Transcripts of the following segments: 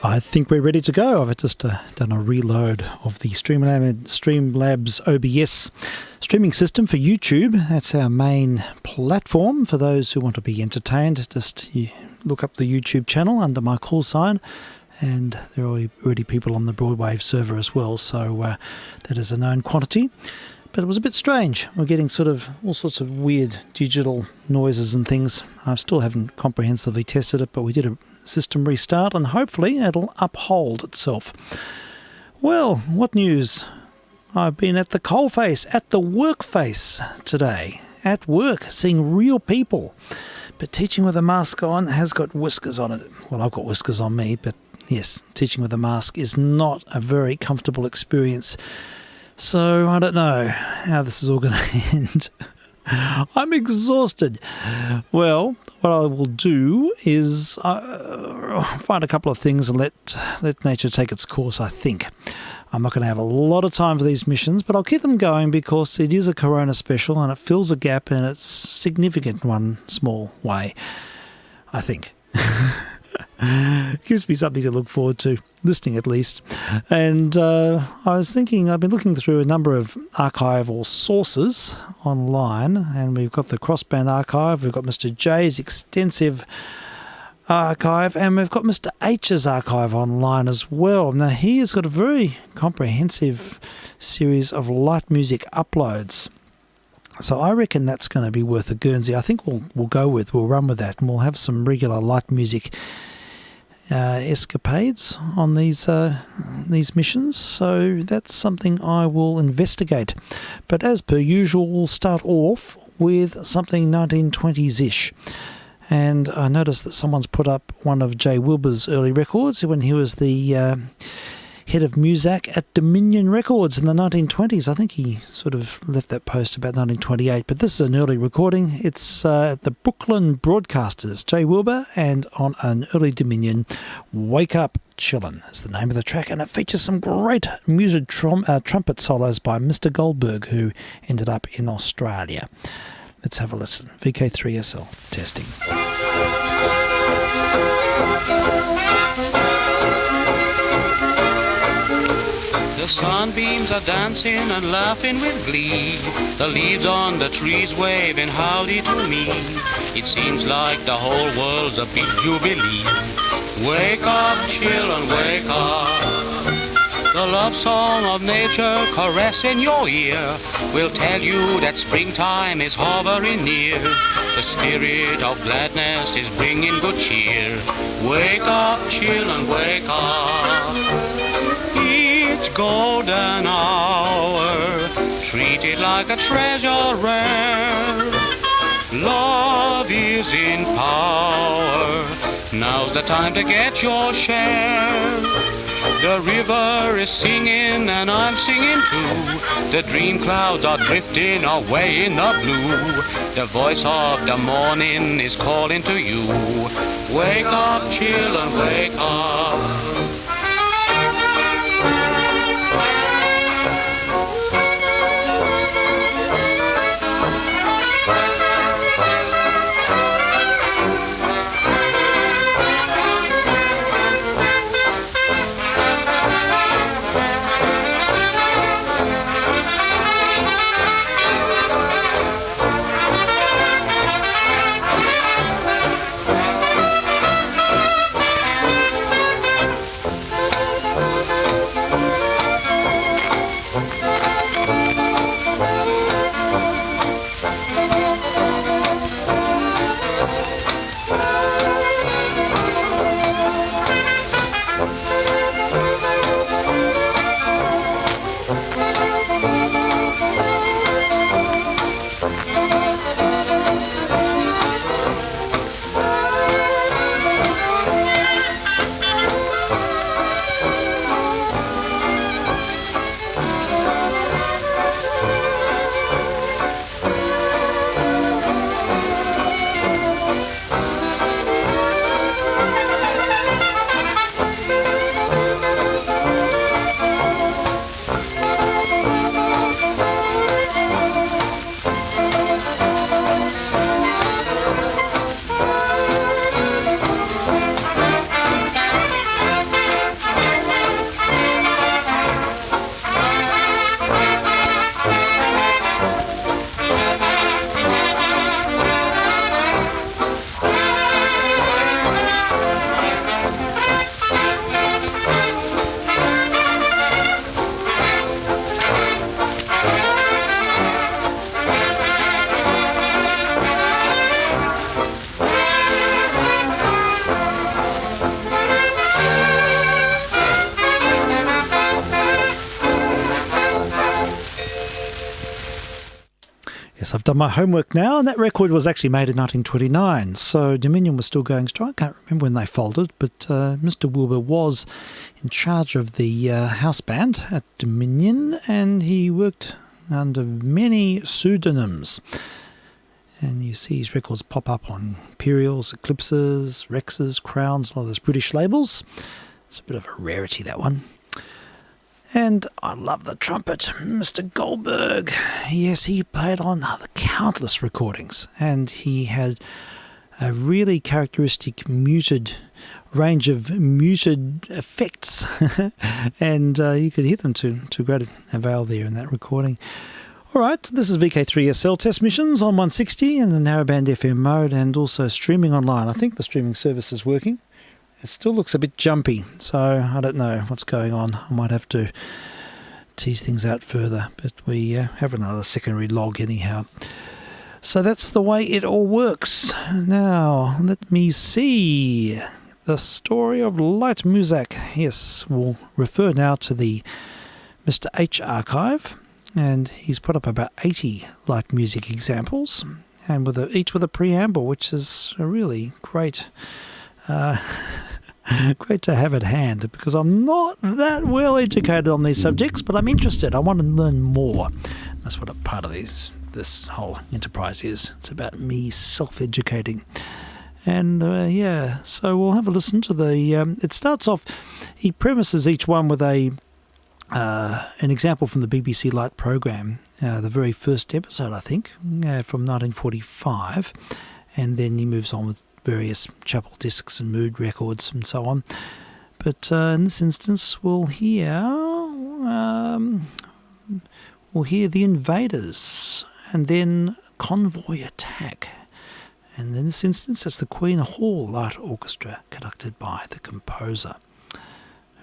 I think we're ready to go. I've just done a reload of the Streamlabs OBS streaming system for YouTube. That's our main platform for those who want to be entertained. Just you look up the YouTube channel under my call sign, and there are already people on the Broadwave server as well, so that is a known quantity. But it was a bit strange. We're getting sort of all sorts of weird digital noises and things. I still haven't comprehensively tested it, but we did a system restart and hopefully it'll uphold itself. Well, what news? I've been at the coalface, at the work face today. At work, seeing real people. But teaching with a mask on has got whiskers on it. Well, I've got whiskers on me, but yes, teaching with a mask is not a very comfortable experience. So I don't know how this is all going to end. I'm exhausted. Well, what I will do is find a couple of things and let nature take its course, I think. I'm not going to have a lot of time for these missions, but I'll keep them going because it is a Corona special and it fills a gap in its significant one small way, I think. Gives me something to look forward to, listening at least. And I was thinking, I've been looking through a number of archival sources online, and we've got the Crossband archive, we've got Mr. J's extensive archive, and we've got Mr. H's archive online as well. Now, he has got a very comprehensive series of light music uploads. So I reckon that's going to be worth a Guernsey. I think we'll run with that, and we'll have some regular light music escapades on these missions. So that's something I will investigate. But as per usual, we'll start off with something 1920s-ish. And I noticed that someone's put up one of Jay Wilbur's early records when he was the head of Muzak at Dominion Records in the 1920s. I think he sort of left that post about 1928, but this is an early recording. It's the Brooklyn Broadcasters, Jay Wilbur, and on an early Dominion, Wake Up Chillin' is the name of the track, and it features some great muted trumpet solos by Mr. Goldberg, who ended up in Australia. Let's have a listen. vk3sl testing. The sunbeams are dancing and laughing with glee. The leaves on the trees waving howdy to me. It seems like the whole world's a big jubilee. Wake up, children, wake up. The love song of nature caressing your ear will tell you that springtime is hovering near. The spirit of gladness is bringing good cheer. Wake up, children, wake up. Each golden hour, treat it like a treasure rare. Love is in power, now's the time to get your share. The river is singing and I'm singing too. The dream clouds are drifting away in the blue. The voice of the morning is calling to you. Wake up, children, wake up. Yes, I've done my homework now, and that record was actually made in 1929, so Dominion was still going strong. I can't remember when they folded, but Mr. Wilbur was in charge of the house band at Dominion, and he worked under many pseudonyms. And you see his records pop up on Imperials, Eclipses, Rexes, Crowns, all those British labels. It's a bit of a rarity, that one. And I love the trumpet, Mr. Goldberg. Yes, he played on the countless recordings, and he had a really characteristic range of muted effects, and you could hear them to great avail there in that recording. All right, this is vk3sl test missions on 160 in the narrowband FM mode, and also streaming online. I think the streaming service is working. It still looks a bit jumpy, so I don't know what's going on. I might have to tease things out further, but we have another secondary log anyhow. So that's the way it all works. Now, let me see. The story of Light Muzak. Yes, we'll refer now to the Mr. H archive, and he's put up about 80 light music examples, and each with a preamble, which is a really great to have at hand, because I'm not that well educated on these subjects, but I'm interested. I want to learn more. That's what a part of this whole enterprise is. It's about me self-educating. And so we'll have a listen to it starts off, he premises each one with an example from the BBC Light program, the very first episode, I think, from 1945, and then he moves on with various chapel discs and mood records and so on. But in this instance, we'll hear The Invaders, and then Convoy Attack. And in this instance, it's the Queen Hall Light Orchestra, conducted by the composer.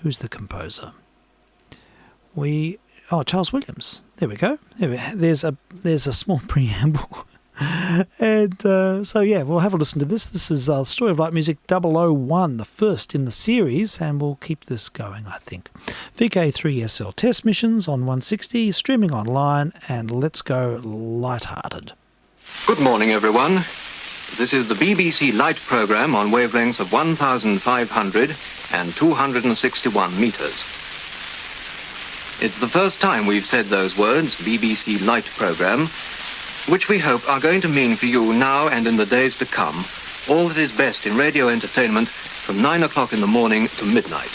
Who's the composer? Charles Williams. There we go. There's a small preamble. And we'll have a listen to this. This is Story of Light Music 001, the first in the series, and we'll keep this going, I think. VK3SL test missions on 160, streaming online, and let's go light-hearted. Good morning, everyone. This is the BBC Light program on wavelengths of 1,500 and 261 meters. It's the first time we've said those words, BBC Light program, which we hope are going to mean for you now and in the days to come all that is best in radio entertainment from 9 o'clock in the morning to midnight.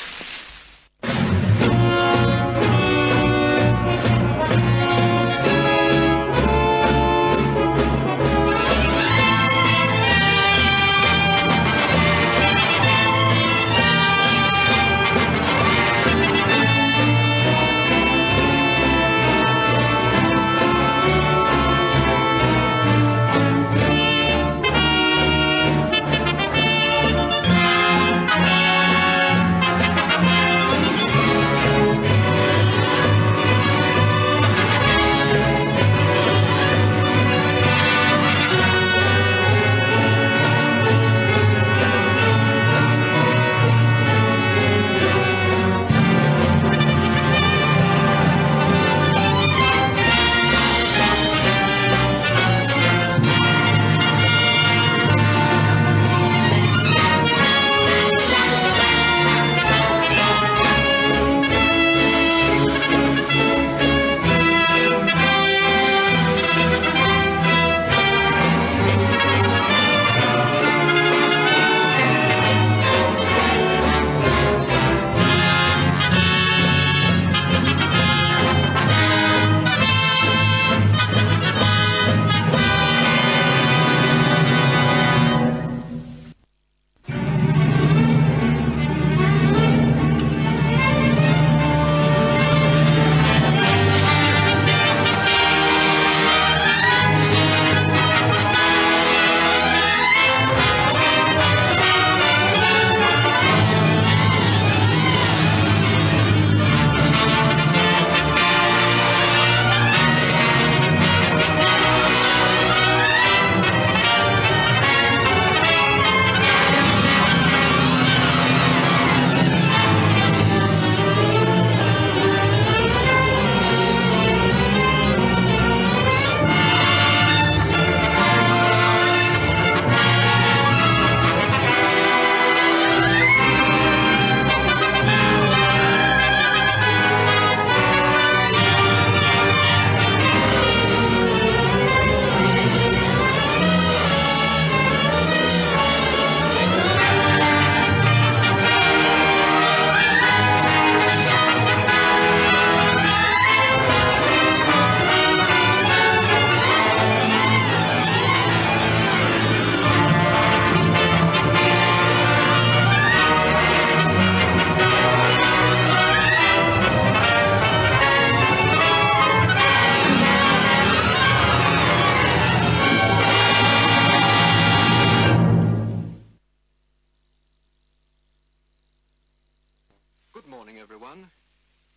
everyone.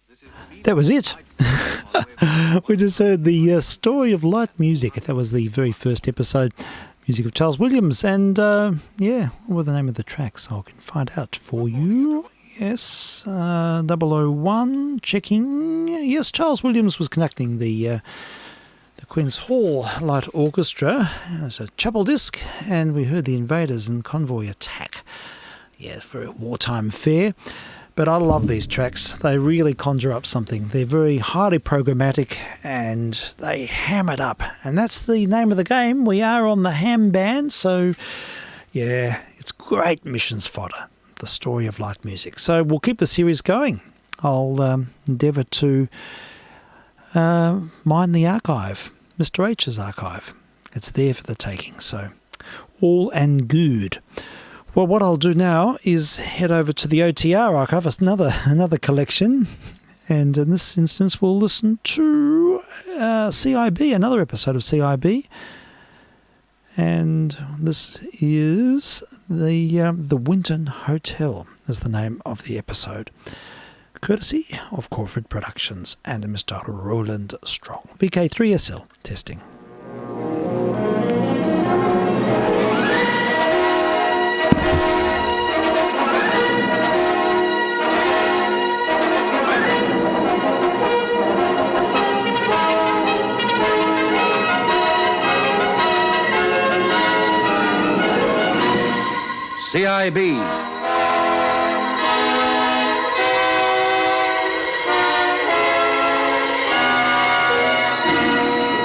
This is the That was it. BBC We just heard the Story of Light music. That was the very first episode. Music of Charles Williams. And, what were the name of the tracks? I can find out for you. Yes, 001, checking. Yes, Charles Williams was conducting the Queen's Hall Light Orchestra. It's a chapel disc, and we heard the Invaders and Convoy Attack. Yeah, for a wartime affair. But I love these tracks. They really conjure up something. They're very highly programmatic and they ham it up. And that's the name of the game. We are on the ham band, so yeah, it's great missions fodder, the Story of Light music. So we'll keep the series going. I'll endeavour to mine the archive, Mr. H's archive. It's there for the taking, so all and good. Well, what I'll do now is head over to the OTR archive. It's another collection. And in this instance, we'll listen to CIB, another episode of CIB. And this is the Winton Hotel is the name of the episode. Courtesy of Corford Productions and Mr. Roland Strong. vk3sl testing. CIB.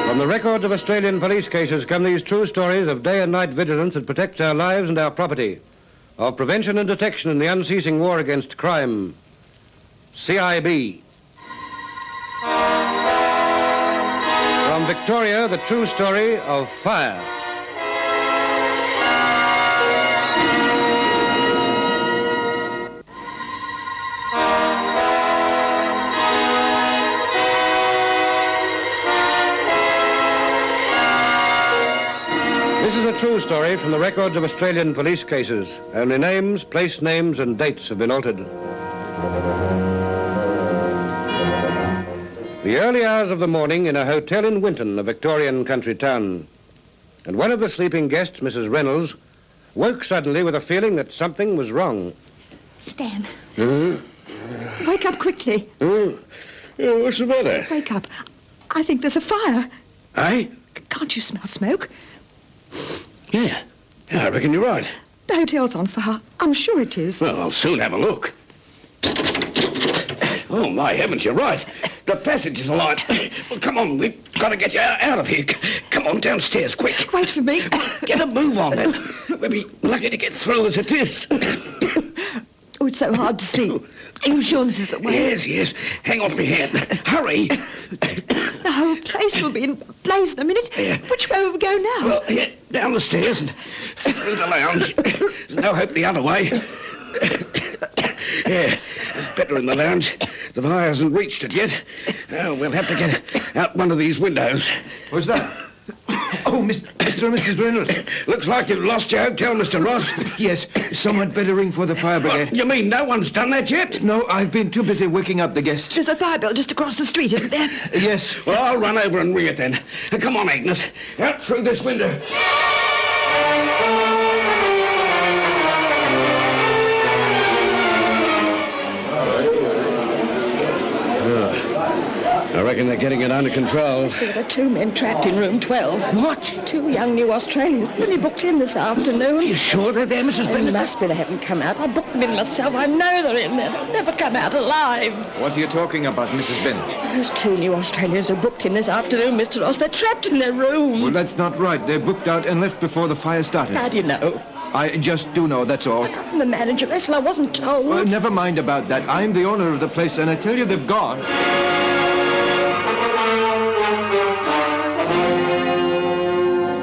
From the records of Australian police cases come these true stories of day and night vigilance that protects our lives and our property, of prevention and detection in the unceasing war against crime. CIB. From Victoria, the true story of fire. This is a true story from the records of Australian police cases. Only names, place names, and dates have been altered. The early hours of the morning in a hotel in Winton, a Victorian country town. And one of the sleeping guests, Mrs. Reynolds, woke suddenly with a feeling that something was wrong. Stan. Wake up quickly. What's the matter? Wake up. I think there's a fire. Aye? Can't you smell smoke? Yeah, I reckon you're right. The hotel's on fire. I'm sure it is. Well, I'll soon have a look. Oh, my heavens, you're right. The passage is alight. Well, come on, we've got to get you out of here. Come on, downstairs, quick. Wait for me. Get a move on, then. We'll be lucky to get through as it is. Oh, it's so hard to see. Are you sure this is the way? Yes. Hang on to my hand. Hurry. The whole place will be in a blaze in a minute. Yeah. Which way will we go now? Well, down the stairs and through the lounge. There's no hope the other way. Yeah, it's better in the lounge. The fire hasn't reached it yet. Oh, we'll have to get out one of these windows. What's that? Oh, Mr. and Mrs. Reynolds. Looks like you've lost your hotel, Mr. Ross. Yes, someone better ring for the fire brigade. You mean no one's done that yet? No, I've been too busy waking up the guests. There's a fire bell just across the street, isn't there? Yes. Well, I'll run over and ring it then. Come on, Agnes. Out through this window. I reckon they're getting it under control. There are 2 men trapped in room 12. What? 2 young new Australians. Only booked in this afternoon. Are you sure they're there, Mrs. They Bennett? must be. They haven't come out. I booked them in myself. I know they're in there. They'll never come out alive. What are you talking about, Mrs. Bennett? Those 2 new Australians are booked in this afternoon, Mr. Ross. They're trapped in their room. Well, that's not right. They booked out and left before the fire started. How do you know? I just do know, that's all. I'm the manager, Russell. I wasn't told. Well, never mind about that. I'm the owner of the place, and I tell you they've gone.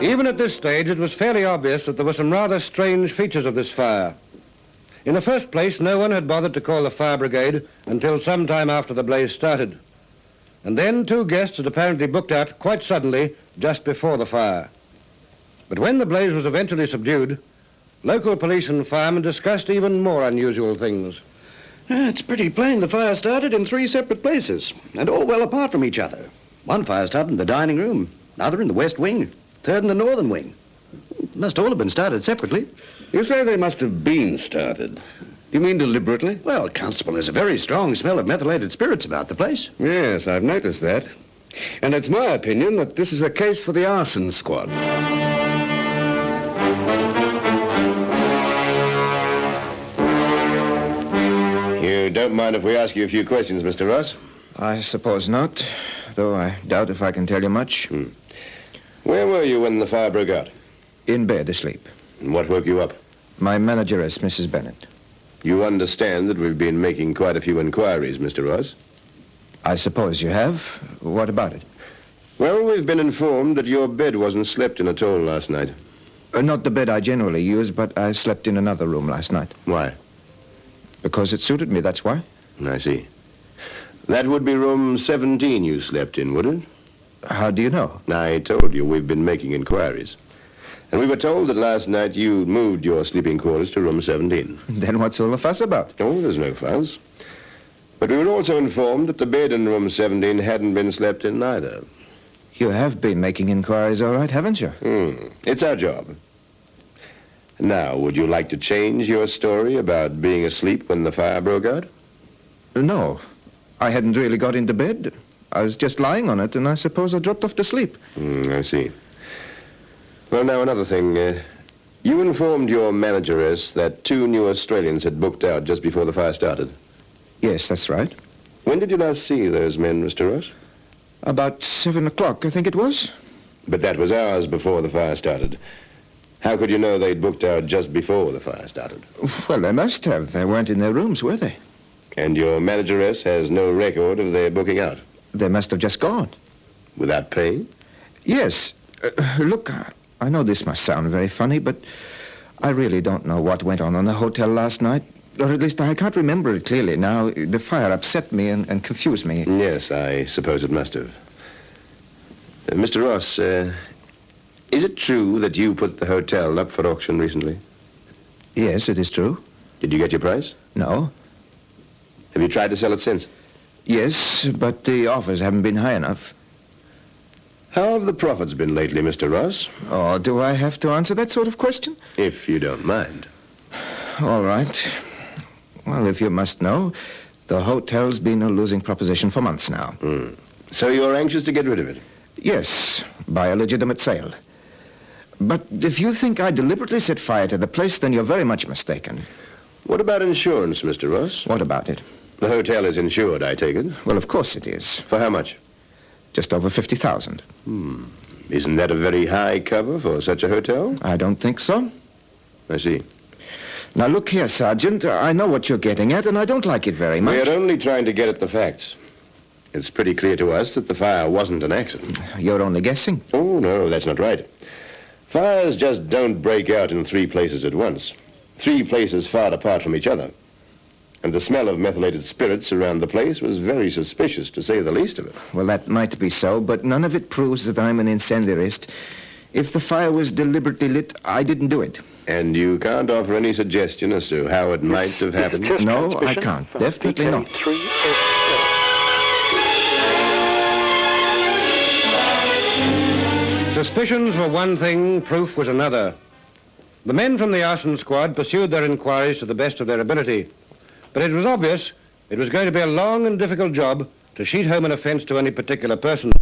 Even at this stage, it was fairly obvious that there were some rather strange features of this fire. In the first place, no one had bothered to call the fire brigade until some time after the blaze started. And then 2 guests had apparently booked out quite suddenly just before the fire. But when the blaze was eventually subdued, local police and firemen discussed even more unusual things. It's pretty plain the fire started in 3 separate places, and all well apart from each other. One fire started in the dining room, another in the west wing, third in the northern wing. Must all have been started separately. You say they must have been started. You mean deliberately? Well, Constable, there's a very strong smell of methylated spirits about the place. Yes, I've noticed that. And it's my opinion that this is a case for the arson squad. You don't mind if we ask you a few questions, Mr. Ross? I suppose not, though I doubt if I can tell you much. Where were you when the fire broke out? In bed, asleep. And what woke you up? My manageress, Mrs. Bennett. You understand that we've been making quite a few inquiries, Mr. Ross? I suppose you have. What about it? Well, we've been informed that your bed wasn't slept in at all last night. Not the bed I generally use, but I slept in another room last night. Why? Because it suited me, that's why. I see. That would be room 17 you slept in, would it? How do you know? I told you we've been making inquiries. And we were told that last night you moved your sleeping quarters to room 17. Then what's all the fuss about? Oh, there's no fuss. But we were also informed that the bed in room 17 hadn't been slept in either. You have been making inquiries, all right, haven't you? It's our job. Now, would you like to change your story about being asleep when the fire broke out? No. I hadn't really got into bed. I was just lying on it, and I suppose I dropped off to sleep. I see. Well, now, another thing. You informed your manageress that 2 new Australians had booked out just before the fire started. Yes, that's right. When did you last see those men, Mr. Ross? About 7 o'clock, I think it was. But that was hours before the fire started. How could you know they'd booked out just before the fire started? Well, they must have. They weren't in their rooms, were they? And your manageress has no record of their booking out? They must have just gone. Without paying? Yes. Look, I know this must sound very funny, but I really don't know what went on the hotel last night. Or at least I can't remember it clearly now. The fire upset me and confused me. Yes, I suppose it must have. Mr. Ross, is it true that you put the hotel up for auction recently? Yes, it is true. Did you get your price? No. Have you tried to sell it since? Yes, but the offers haven't been high enough. How have the profits been lately, Mr. Ross? Oh, do I have to answer that sort of question? If you don't mind. All right. Well, if you must know, the hotel's been a losing proposition for months now. So you're anxious to get rid of it? Yes, by a legitimate sale. But if you think I deliberately set fire to the place, then you're very much mistaken. What about insurance, Mr. Ross? What about it? The hotel is insured, I take it. Well, of course it is. For how much? Just over 50,000. Isn't that a very high cover for such a hotel? I don't think so. I see. Now, look here, Sergeant. I know what you're getting at, and I don't like it very much. We're only trying to get at the facts. It's pretty clear to us that the fire wasn't an accident. You're only guessing. Oh, no, that's not right. Fires just don't break out in 3 places at once. 3 places far apart from each other. And the smell of methylated spirits around the place was very suspicious, to say the least of it. Well, that might be so, but none of it proves that I'm an incendiarist. If the fire was deliberately lit, I didn't do it. And you can't offer any suggestion as to how it might have happened? No, I can't. Definitely not. vk3sl. Suspicions were one thing, proof was another. The men from the arson squad pursued their inquiries to the best of their ability. But it was obvious it was going to be a long and difficult job to sheet home an offence to any particular person.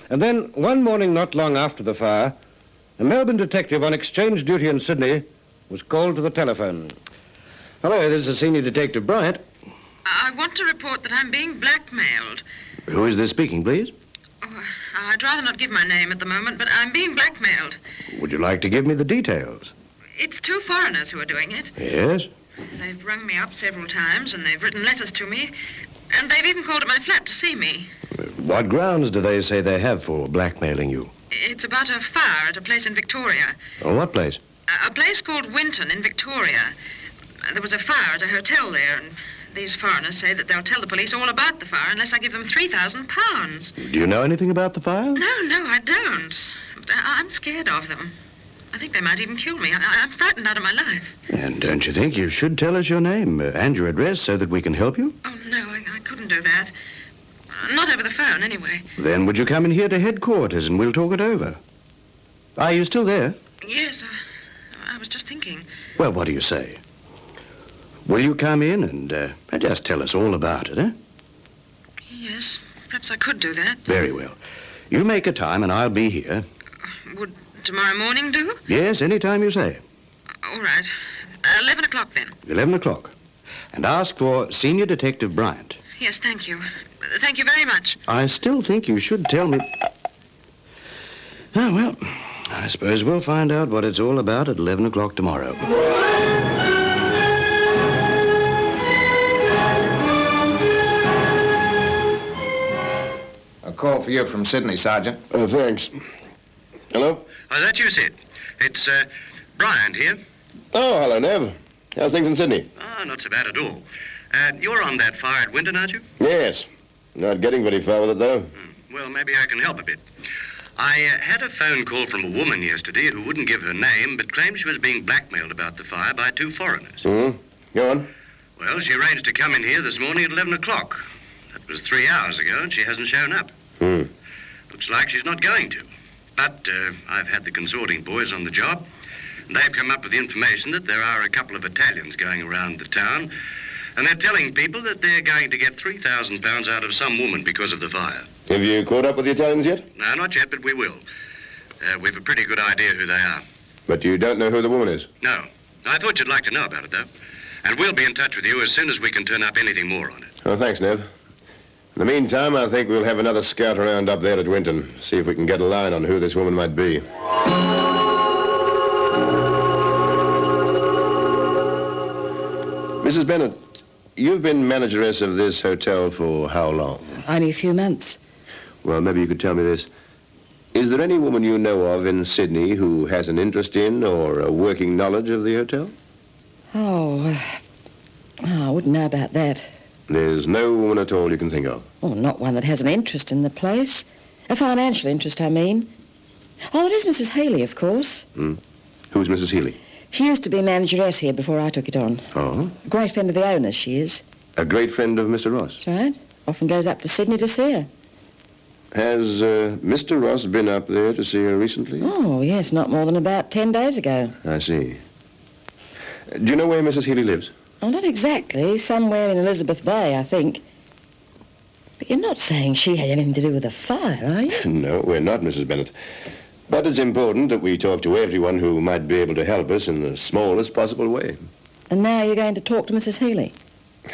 And then, one morning not long after the fire, a Melbourne detective on exchange duty in Sydney was called to the telephone. Hello, this is Senior Detective Bryant. I want to report that I'm being blackmailed. Who is this speaking, please? Oh, I'd rather not give my name at the moment, but I'm being blackmailed. Would you like to give me the details? It's 2 foreigners who are doing it. Yes? They've rung me up several times, and they've written letters to me, and they've even called at my flat to see me. What grounds do they say they have for blackmailing you? It's about a fire at a place in Victoria. Oh, what place? A place called Winton in Victoria. There was a fire at a hotel there, and these foreigners say that they'll tell the police all about the fire unless I give them £3,000. Do you know anything about the fire? No, I don't. But I'm scared of them. I think they might even kill me. I'm frightened out of my life. And don't you think you should tell us your name and your address so that we can help you? Oh, no, I couldn't do that. Not over the phone, anyway. Then would you come in here to headquarters and we'll talk it over? Are you still there? Yes, I was just thinking. Well, what do you say? Will you come in and just tell us all about it, eh? Yes, perhaps I could do that. Very well. You make a time and I'll be here. Would tomorrow morning do? Yes, any time you say. All right. 11 o'clock then. 11 o'clock. And ask for Senior Detective Bryant. Yes, thank you. Thank you very much. I still think you should tell me... Oh, well, I suppose we'll find out what it's all about at 11 o'clock tomorrow. A call for you from Sydney, Sergeant. Thanks. Hello? Oh, that you, Sid. It's, Bryant here. Oh, hello, Nev. How's things in Sydney? Oh, not so bad at all. You're on that fire at Winton, aren't you? Yes. Not getting very far with it, though. Well, maybe I can help a bit. I had a phone call from a woman yesterday who wouldn't give her name, but claimed she was being blackmailed about the fire by 2 foreigners. Mm-hmm. Go on. Well, she arranged to come in here this morning at 11 o'clock. That was 3 hours ago, and she hasn't shown up. Looks like she's not going to. But I've had the consorting boys on the job, and they've come up with the information that there are a couple of Italians going around the town, and they're telling people that they're going to get £3,000 out of some woman because of the fire. Have you caught up with the Italians yet? No, not yet, but we will. We've a pretty good idea who they are. But you don't know who the woman is? No. I thought you'd like to know about it, though. And we'll be in touch with you as soon as we can turn up anything more on it. Oh, thanks, Nev. In the meantime, I think we'll have another scout around up there at Winton, see if we can get a line on who this woman might be. Mrs. Bennett, you've been manageress of this hotel for how long? Only a few months. Well, maybe you could tell me this. Is there any woman you know of in Sydney who has an interest in or a working knowledge of the hotel? I wouldn't know about that. There's no woman at all you can think of? Oh, not one that has an interest in the place. A financial interest, I mean. Oh, there is Mrs. Haley, of course. Who's Mrs. Healy? She used to be manageress here before I took it on. Oh? A great friend of the owner's, she is. A great friend of Mr. Ross? That's right. Often goes up to Sydney to see her. Has Mr. Ross been up there to see her recently? Oh, yes, not more than about 10 days ago. I see. Do you know where Mrs. Healy lives? Oh, not exactly. Somewhere in Elizabeth Bay, I think. But you're not saying she had anything to do with the fire, are you? No, we're not, Mrs. Bennett. But it's important that we talk to everyone who might be able to help us in the smallest possible way. And now you're going to talk to Mrs. Healy?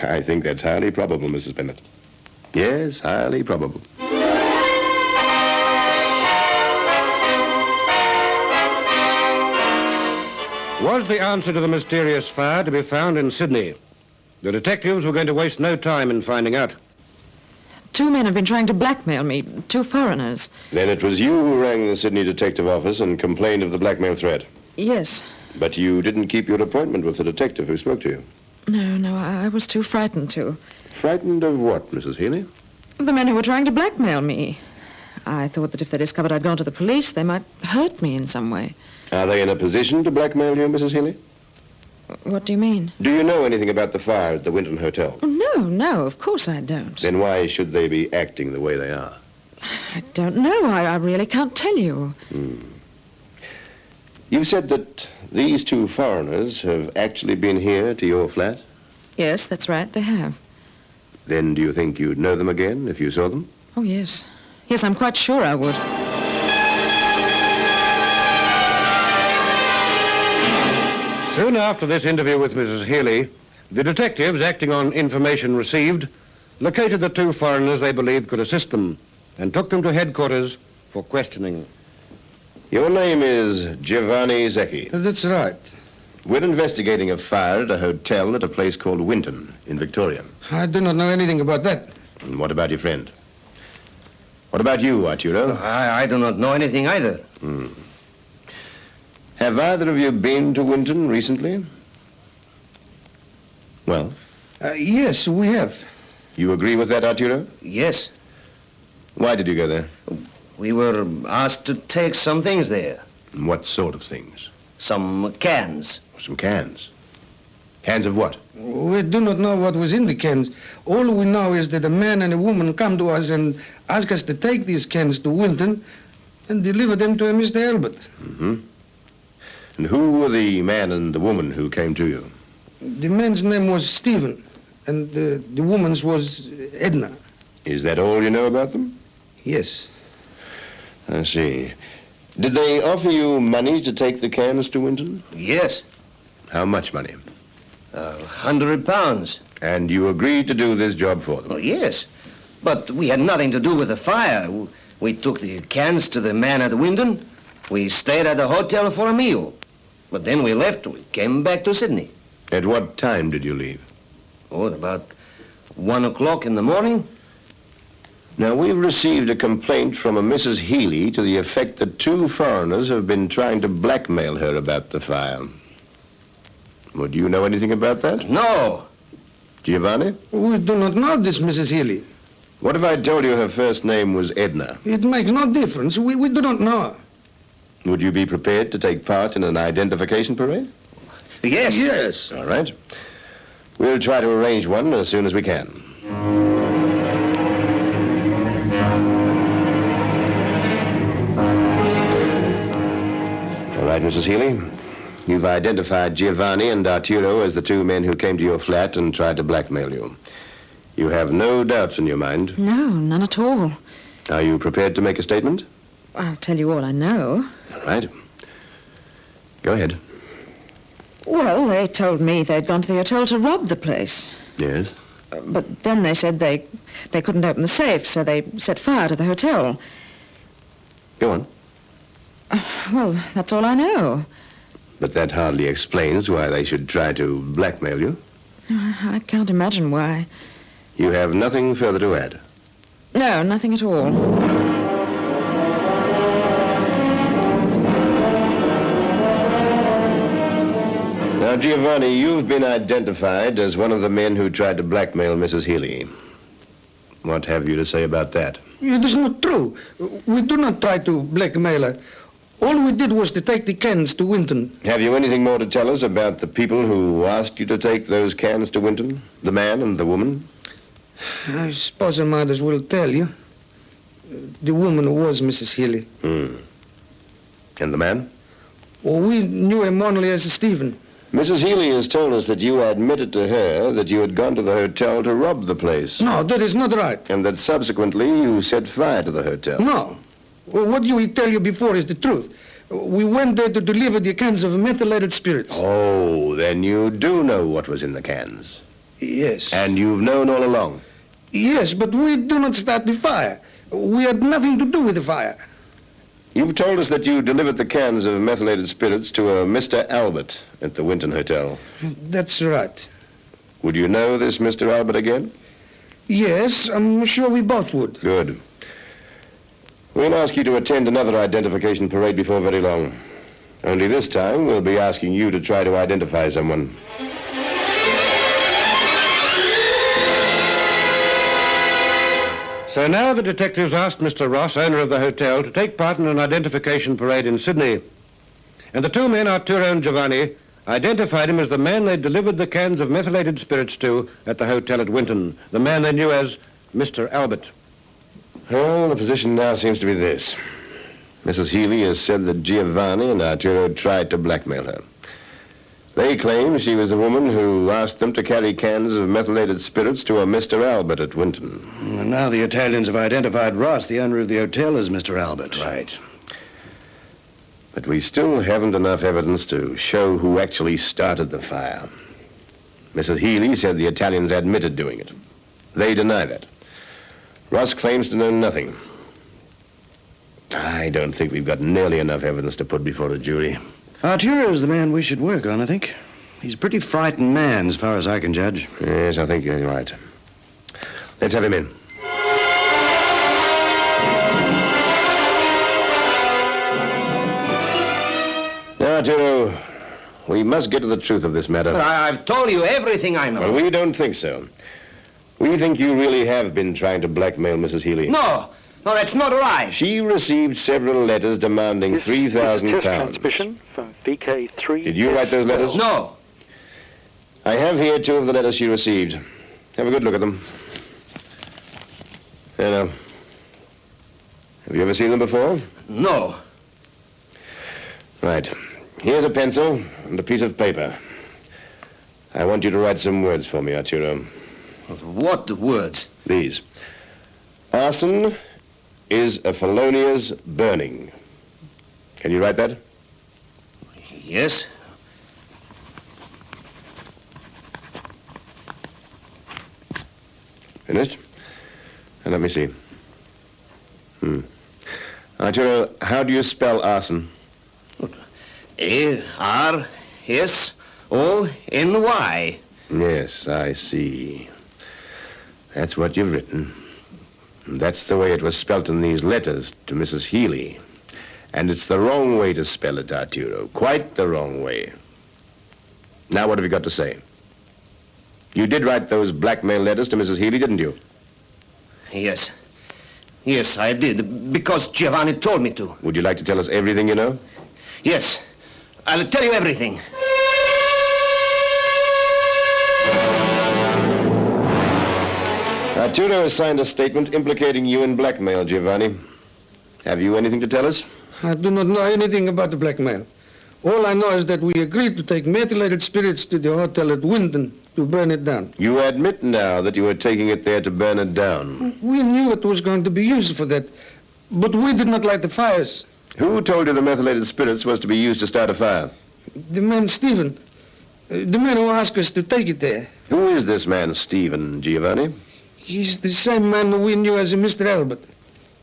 I think that's highly probable, Mrs. Bennett. Yes, highly probable. Was the answer to the mysterious fire to be found in Sydney? The detectives were going to waste no time in finding out. 2 men have been trying to blackmail me, 2 foreigners. Then it was you who rang the Sydney Detective Office and complained of the blackmail threat. Yes. But you didn't keep your appointment with the detective who spoke to you. No, I was too frightened to. Frightened of what, Mrs. Healy? The men who were trying to blackmail me. I thought that if they discovered I'd gone to the police, they might hurt me in some way. Are they in a position to blackmail you, Mrs. Healy? What do you mean? Do you know anything about the fire at the Winton Hotel? No, of course I don't. Then why should they be acting the way they are? I don't know. I really can't tell you. You've said that these 2 foreigners have actually been here to your flat? Yes, that's right, they have. Then do you think you'd know them again if you saw them? Oh, yes. Yes, I'm quite sure I would. Soon after this interview with Mrs. Healy, the detectives, acting on information received, located the 2 foreigners they believed could assist them and took them to headquarters for questioning. Your name is Giovanni Zecchi. That's right. We're investigating a fire at a hotel at a place called Winton in Victoria. I do not know anything about that. And what about your friend? What about you, Arturo? I do not know anything either. Have either of you been to Winton recently? Well? Yes, we have. You agree with that, Arturo? Yes. Why did you go there? We were asked to take some things there. What sort of things? Some cans. Some cans. Cans of what? We do not know what was in the cans. All we know is that a man and a woman come to us and ask us to take these cans to Winton and deliver them to Mr. Albert. Mm-hmm. And who were the man and the woman who came to you? The man's name was Stephen, and the woman's was Edna. Is that all you know about them? Yes. I see. Did they offer you money to take the cans to Winton? Yes. How much money? £100. And you agreed to do this job for them? Well, yes. But we had nothing to do with the fire. We took the cans to the man at Winton. We stayed at the hotel for a meal. But then we left. We came back to Sydney. At what time did you leave? Oh, at about 1 o'clock in the morning. Now, we've received a complaint from a Mrs. Healy to the effect that 2 foreigners have been trying to blackmail her about the fire. Well, do you know anything about that? No. Giovanni? We do not know this Mrs. Healy. What if I told you her first name was Edna? It makes no difference. We do not know her. Would you be prepared to take part in an identification parade? Yes. Yes. All right. We'll try to arrange one as soon as we can. All right, Mrs. Healy. You've identified Giovanni and Arturo as the 2 men who came to your flat and tried to blackmail you. You have no doubts in your mind? No, none at all. Are you prepared to make a statement? I'll tell you all I know. All right. Go ahead. Well, they told me they'd gone to the hotel to rob the place. Yes? But then they said they couldn't open the safe, so they set fire to the hotel. Go on. Well, that's all I know. But that hardly explains why they should try to blackmail you. I can't imagine why. You have nothing further to add? No, nothing at all. Now, Giovanni, you've been identified as one of the men who tried to blackmail Mrs. Healy. What have you to say about that? It is not true. We do not try to blackmail her. All we did was to take the cans to Winton. Have you anything more to tell us about the people who asked you to take those cans to Winton? The man and the woman? I suppose I might as well tell you. The woman was Mrs. Healy. And the man? Well, we knew him only as Stephen. Mrs. Healy has told us that you admitted to her that you had gone to the hotel to rob the place. No, that is not right. And that subsequently you set fire to the hotel. No. Well, what we tell you before is the truth. We went there to deliver the cans of methylated spirits. Oh, then you do know what was in the cans. Yes. And you've known all along. Yes, but we do not start the fire. We had nothing to do with the fire. You've told us that you delivered the cans of methylated spirits to a Mr. Albert at the Winton Hotel. That's right. Would you know this Mr. Albert again? Yes, I'm sure we both would. Good. We'll ask you to attend another identification parade before very long. Only this time, we'll be asking you to try to identify someone. So now the detectives asked Mr. Ross, owner of the hotel, to take part in an identification parade in Sydney. And the 2 men, Arturo and Giovanni, identified him as the man they delivered the cans of methylated spirits to at the hotel at Winton, the man they knew as Mr. Albert. Well, the position now seems to be this. Mrs. Healy has said that Giovanni and Arturo tried to blackmail her. They claim she was the woman who asked them to carry cans of methylated spirits to a Mr. Albert at Winton. And now the Italians have identified Ross, the owner of the hotel, as Mr. Albert. Right. But we still haven't enough evidence to show who actually started the fire. Mrs. Healy said the Italians admitted doing it. They deny that. Ross claims to know nothing. I don't think we've got nearly enough evidence to put before a jury. Arturo's the man we should work on, I think. He's a pretty frightened man, as far as I can judge. Yes, I think you're right. Let's have him in. Now, Arturo, we must get to the truth of this matter. But I've told you everything I know. Well, we don't think so. We think you really have been trying to blackmail Mrs. Healy. No, No, that's not right. She received several letters demanding £3,000. Transmission from vk3sl. Did you write those letters? No. I have here 2 of the letters she received. Have a good look at them. There now. Have you ever seen them before? No. Right. Here's a pencil and a piece of paper. I want you to write some words for me, Arturo. What words? These. Arson is a felonious burning. Can you write that? Yes. Finished? And let me see. Arturo, how do you spell arson? A-R-S-O-N-Y. Yes, I see. That's what you've written. And that's the way it was spelt in these letters to Mrs. Healy. And it's the wrong way to spell it, Arturo. Quite the wrong way. Now, what have you got to say? You did write those blackmail letters to Mrs. Healy, didn't you? Yes. Yes, I did, because Giovanni told me to. Would you like to tell us everything you know? Yes. I'll tell you everything. Arturo has signed a statement implicating you in blackmail, Giovanni. Have you anything to tell us? I do not know anything about the blackmail. All I know is that we agreed to take methylated spirits to the hotel at Winton to burn it down. You admit now that you were taking it there to burn it down. We knew it was going to be used for that, but we did not light the fires. Who told you the methylated spirits was to be used to start a fire? The man, Stephen. The man who asked us to take it there. Who is this man, Stephen, Giovanni? He's the same man we knew as Mr. Albert.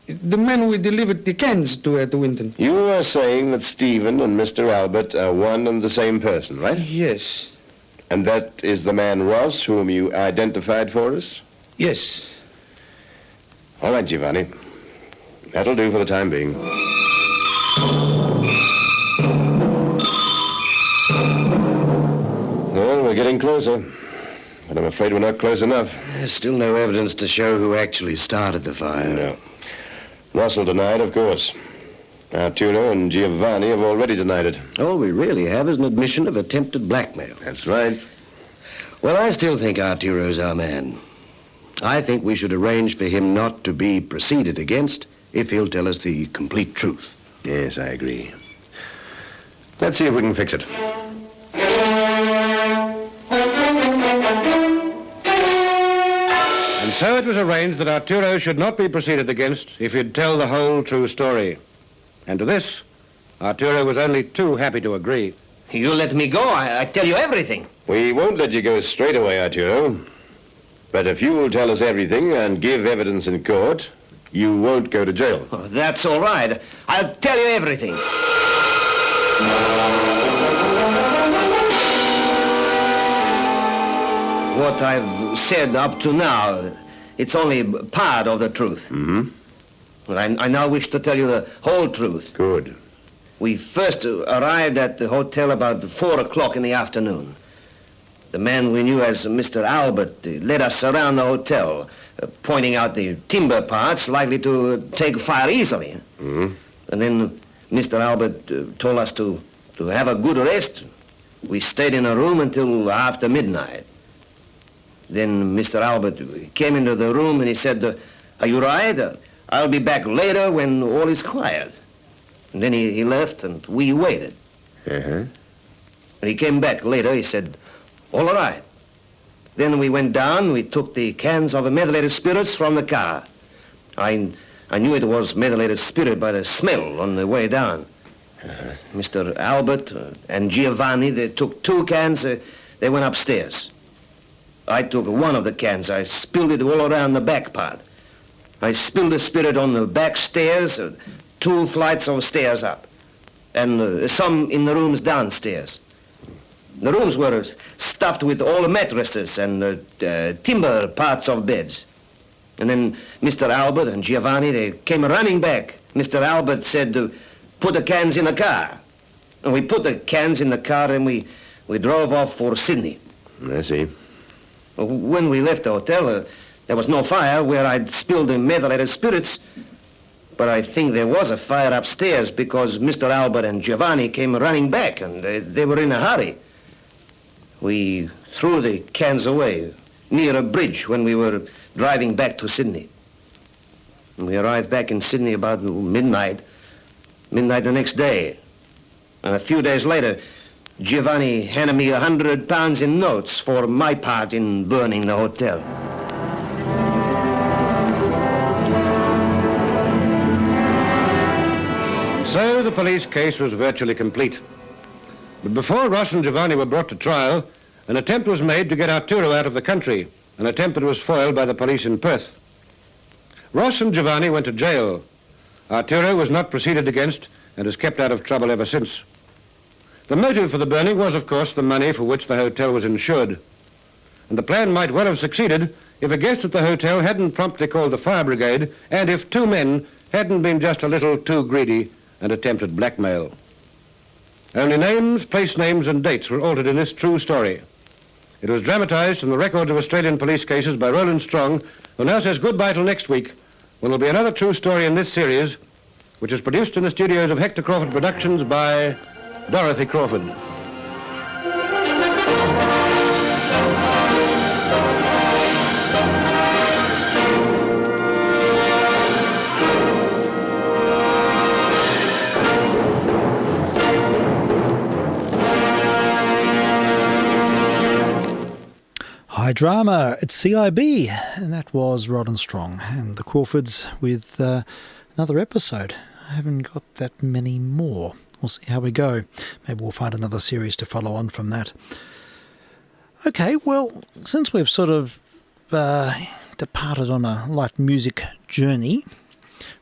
The man we delivered the cans to at Winton. You are saying that Stephen and Mr. Albert are one and the same person, right? Yes. And that is the man Ross whom you identified for us? Yes. All right, Giovanni. That'll do for the time being. Well, we're getting closer. But I'm afraid we're not close enough. There's still no evidence to show who actually started the fire. No. Russell denied, of course. Arturo and Giovanni have already denied it. All we really have is an admission of attempted blackmail. That's right. Well, I still think Arturo's our man. I think we should arrange for him not to be proceeded against if he'll tell us the complete truth. Yes, I agree. Let's see if we can fix it. And so it was arranged that Arturo should not be proceeded against if he'd tell the whole true story. And to this, Arturo was only too happy to agree. You let me go, I tell you everything. We won't let you go straight away, Arturo. But if you will tell us everything and give evidence in court, you won't go to jail. Oh, that's all right. I'll tell you everything. What I've said up to now, it's only part of the truth. Mm-hmm. Well, I now wish to tell you the whole truth. Good. We first arrived at the hotel about 4 o'clock in the afternoon. The man we knew as Mr. Albert led us around the hotel, pointing out the timber parts likely to take fire easily. Mm-hmm. And then Mr. Albert told us to have a good rest. We stayed in a room until after midnight. Then Mr. Albert came into the room and he said, "Are you right? I'll be back later when all is quiet." And then he left and we waited. Uh-huh. When he came back later, he said, "All right." Then we went down, we took the cans of methylated spirits from the car. I knew it was methylated spirit by the smell on the way down. Uh-huh. Mr. Albert and Giovanni, they took 2 cans, they went upstairs. I took one of the cans, I spilled it all around the back part. I spilled the spirit on the back stairs, 2 flights of stairs up, and some in the rooms downstairs. The rooms were stuffed with all the mattresses and timber parts of beds. And then Mr. Albert and Giovanni, they came running back. Mr. Albert said, "Put the cans in the car." And we put the cans in the car and we drove off for Sydney. I see. When we left the hotel, there was no fire where I'd spilled the methylated spirits. But I think there was a fire upstairs because Mr. Albert and Giovanni came running back, and they were in a hurry. We threw the cans away near a bridge when we were driving back to Sydney. And we arrived back in Sydney about midnight the next day. And a few days later, Giovanni handed me £100 in notes for my part in burning the hotel. So the police case was virtually complete. But before Ross and Giovanni were brought to trial, an attempt was made to get Arturo out of the country, an attempt that was foiled by the police in Perth. Ross and Giovanni went to jail. Arturo was not proceeded against and has kept out of trouble ever since. The motive for the burning was, of course, the money for which the hotel was insured. And the plan might well have succeeded if a guest at the hotel hadn't promptly called the fire brigade and if two men hadn't been just a little too greedy and attempted blackmail. Only names, place names, and dates were altered in this true story. It was dramatized from the records of Australian police cases by Roland Strong, who now says goodbye till next week, when there'll be another true story in this series, which is produced in the studios of Hector Crawford Productions by Dorothy Crawford. High drama at CIB, and that was Rod and Strong and the Crawfords with another episode. I haven't got that many more. We'll see how we go. Maybe we'll find another series to follow on from that. Okay, well, since we've sort of departed on a light music journey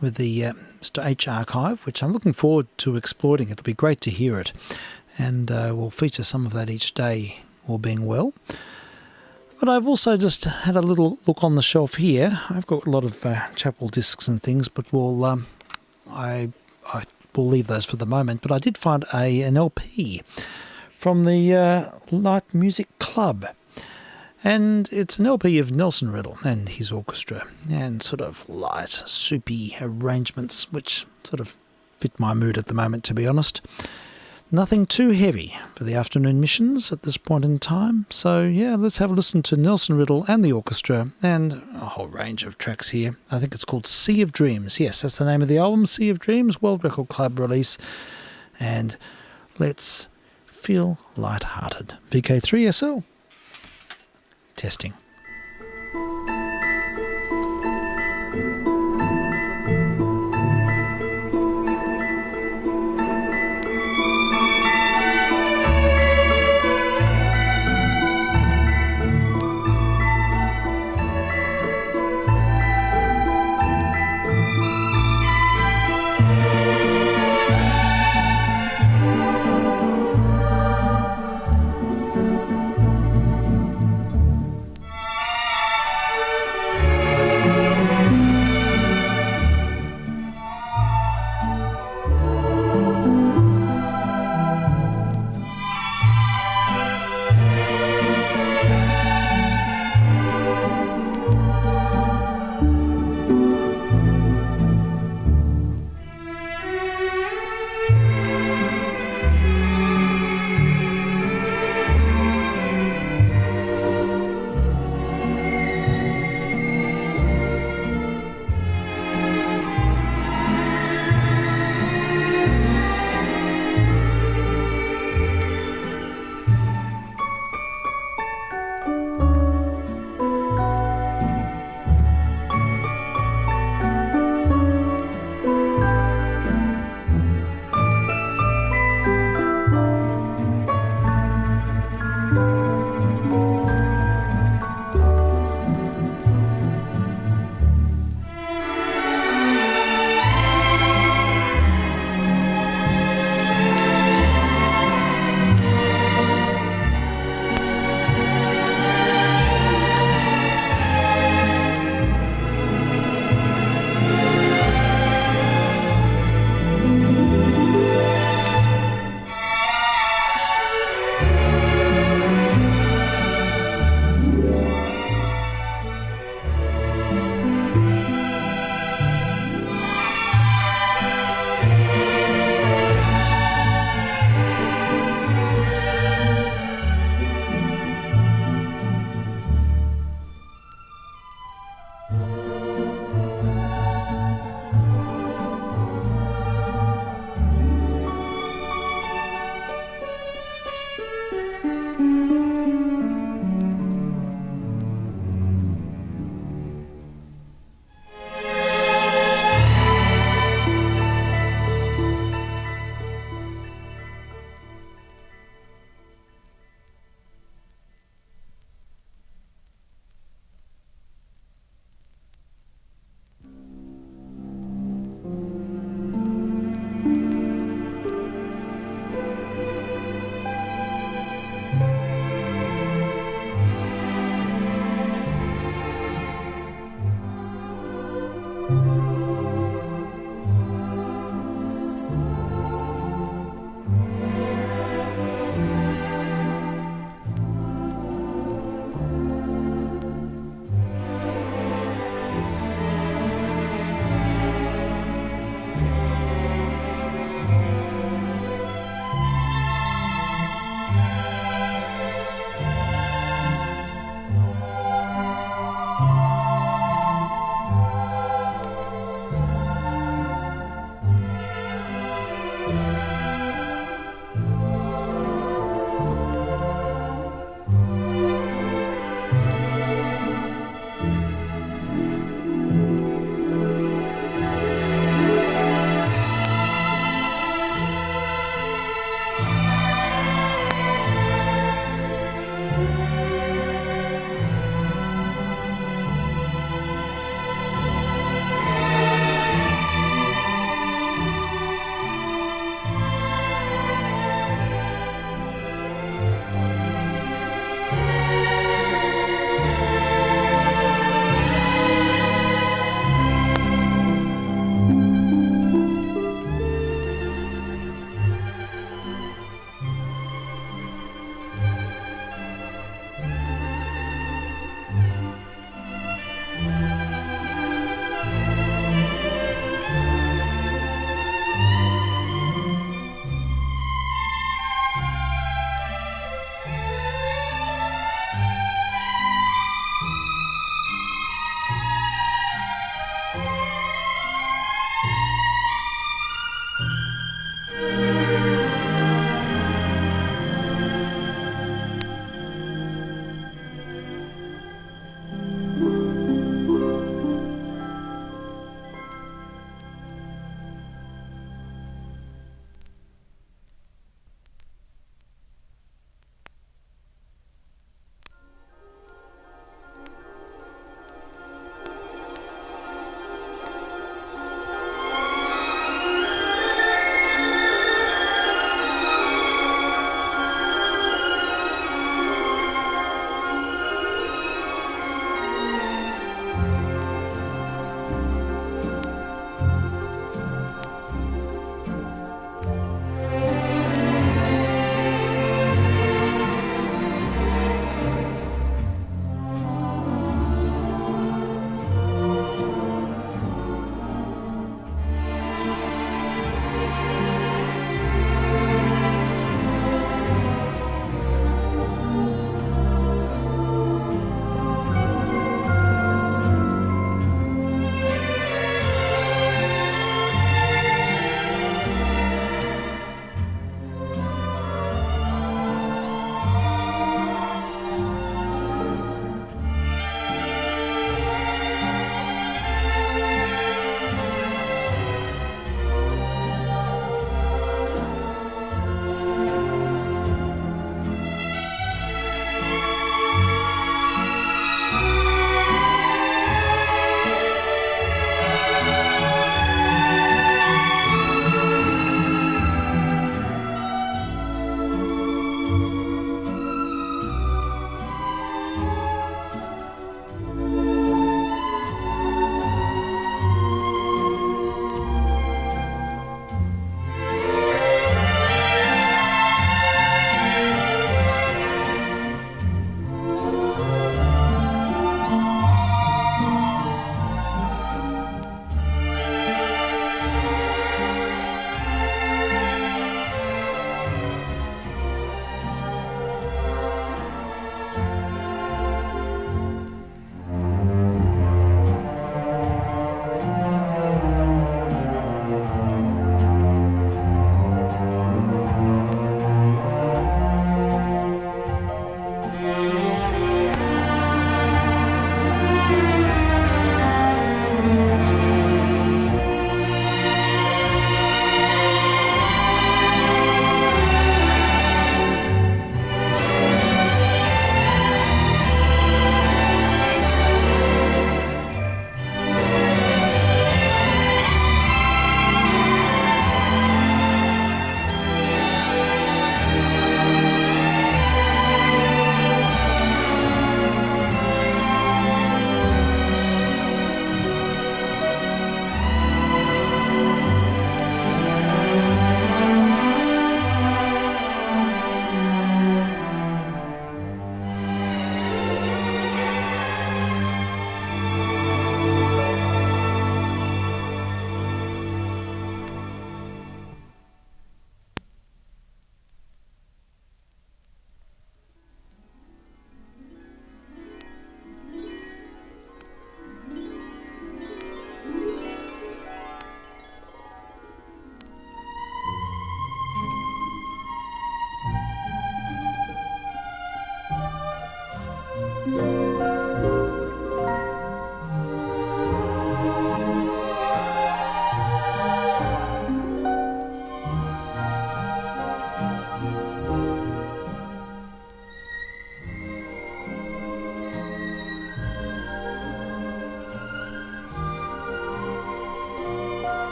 with the Mr. H archive, which I'm looking forward to exploiting. It'll be great to hear it, and we'll feature some of that each day, all being well. But I've also just had a little look on the shelf here. I've got a lot of chapel discs and things, but I will leave those for the moment. But I did find an LP from the Light Music Club. And it's an LP of Nelson Riddle and his orchestra, and sort of light, soupy arrangements, which sort of fit my mood at the moment, to be honest. Nothing too heavy for the afternoon missions at this point in time. So, yeah, let's have a listen to Nelson Riddle and the orchestra and a whole range of tracks here. I think it's called Sea of Dreams. Yes, that's the name of the album, Sea of Dreams, World Record Club release. And let's feel light-hearted. vk3sl. Testing.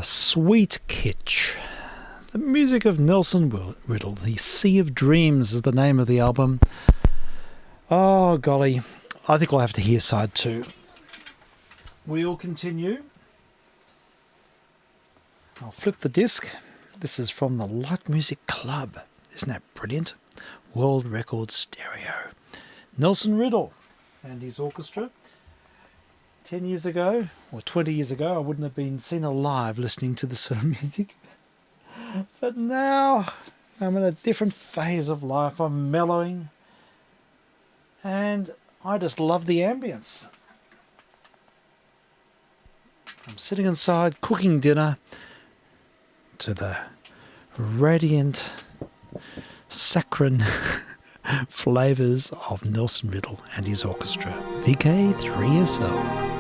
Sweet Kitsch. The music of Nelson Riddle. The Sea of Dreams is the name of the album. Oh, golly. I think we'll have to hear side 2. We'll continue. I'll flip the disc. This is from the Light Music Club. Isn't that brilliant? World Record Stereo. Nelson Riddle and his orchestra. 10 years ago, or 20 years ago, I wouldn't have been seen alive listening to this sort of music. But now, I'm in a different phase of life. I'm mellowing. And I just love the ambience. I'm sitting inside, cooking dinner to the radiant, saccharine flavours of Nelson Riddle and his orchestra. vk3sl.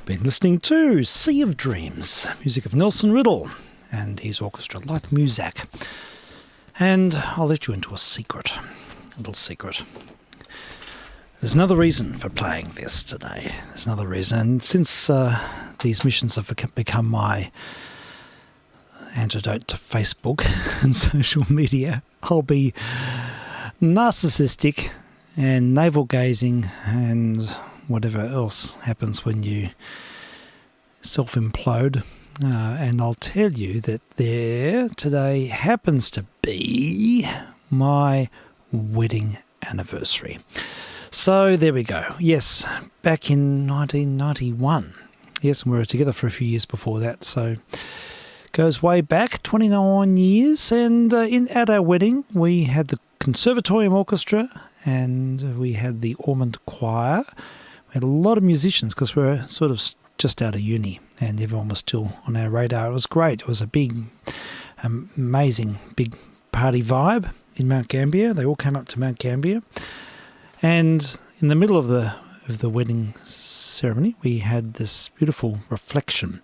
been listening to Sea of Dreams, music of Nelson Riddle and his orchestra, like Muzak. And I'll let you into a little secret. There's another reason for playing this today. There's another reason. And since these missions have become my antidote to Facebook and social media, I'll be narcissistic and navel-gazing and whatever else happens when you self-implode. And I'll tell you that there today happens to be my wedding anniversary. So there we go. Yes, back in 1991. Yes, and we were together for a few years before that. So goes way back, 29 years. And at our wedding, we had the Conservatorium Orchestra and we had the Ormond Choir. We had a lot of musicians because we were sort of just out of uni and everyone was still on our radar. It was great. It was a big, amazing, big party vibe in Mount Gambier. They all came up to Mount Gambier. And in the middle of the wedding ceremony, we had this beautiful reflection.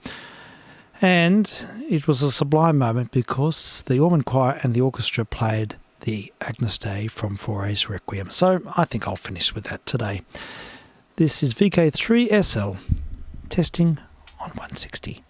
And it was a sublime moment because the Ormond Choir and the orchestra played the Agnus Dei from Fauré's Requiem. So I think I'll finish with that today. This is vk3sl, testing on 160.